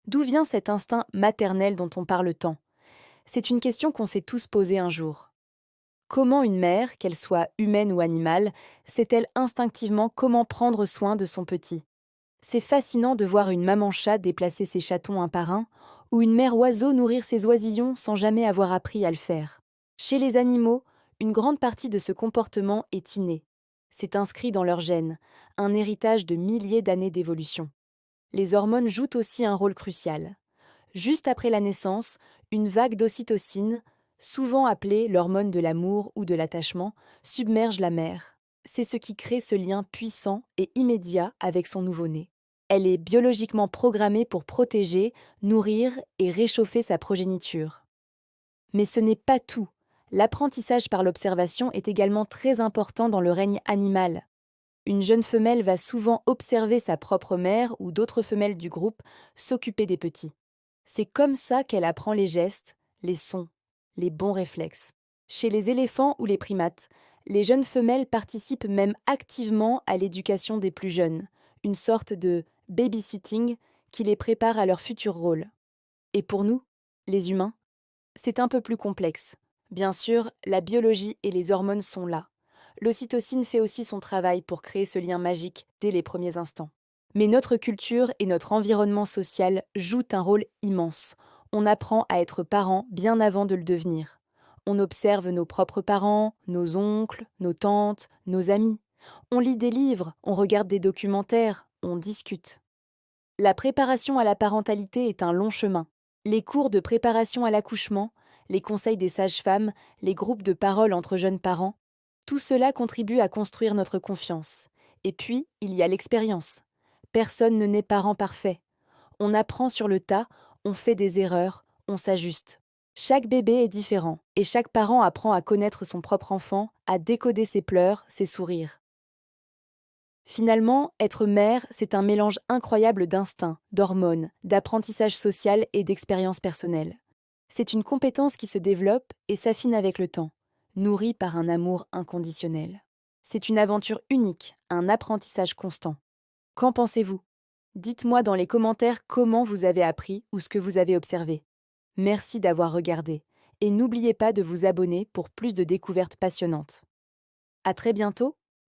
D'où vient cet instinct maternel dont on parle tant? C'est une question qu'on s'est tous posée un jour. Comment une mère, qu'elle soit humaine ou animale, sait-elle instinctivement comment prendre soin de son petit? C'est fascinant de voir une maman chat déplacer ses chatons un par un, ou une mère oiseau nourrir ses oisillons sans jamais avoir appris à le faire. Chez les animaux, une grande partie de ce comportement est inné. C'est inscrit dans leurs gènes, un héritage de milliers d'années d'évolution. Les hormones jouent aussi un rôle crucial. Juste après la naissance, une vague d'ocytocine, souvent appelée l'hormone de l'amour ou de l'attachement, submerge la mère. C'est ce qui crée ce lien puissant et immédiat avec son nouveau-né. Elle est biologiquement programmée pour protéger, nourrir et réchauffer sa progéniture. Mais ce n'est pas tout. L'apprentissage par l'observation est également très important dans le règne animal. Une jeune femelle va souvent observer sa propre mère ou d'autres femelles du groupe s'occuper des petits. C'est comme ça qu'elle apprend les gestes, les sons, les bons réflexes. Chez les éléphants ou les primates, les jeunes femelles participent même activement à l'éducation des plus jeunes, une sorte de babysitting qui les prépare à leur futur rôle. Et pour nous, les humains, c'est un peu plus complexe. Bien sûr, la biologie et les hormones sont là. L'ocytocine fait aussi son travail pour créer ce lien magique dès les premiers instants. Mais notre culture et notre environnement social jouent un rôle immense. On apprend à être parent bien avant de le devenir. On observe nos propres parents, nos oncles, nos tantes, nos amis. On lit des livres, on regarde des documentaires, on discute. La préparation à la parentalité est un long chemin. Les cours de préparation à l'accouchement, les conseils des sages-femmes, les groupes de parole entre jeunes parents, tout cela contribue à construire notre confiance. Et puis, il y a l'expérience. Personne ne naît parent parfait. On apprend sur le tas, on fait des erreurs, on s'ajuste. Chaque bébé est différent, et chaque parent apprend à connaître son propre enfant, à décoder ses pleurs, ses sourires. Finalement, être mère, c'est un mélange incroyable d'instinct, d'hormones, d'apprentissage social et d'expérience personnelle. C'est une compétence qui se développe et s'affine avec le temps, nourrie par un amour inconditionnel. C'est une aventure unique, un apprentissage constant. Qu'en pensez-vous? Dites-moi dans les commentaires comment vous avez appris ou ce que vous avez observé. Merci d'avoir regardé et n'oubliez pas de vous abonner pour plus de découvertes passionnantes. À très bientôt!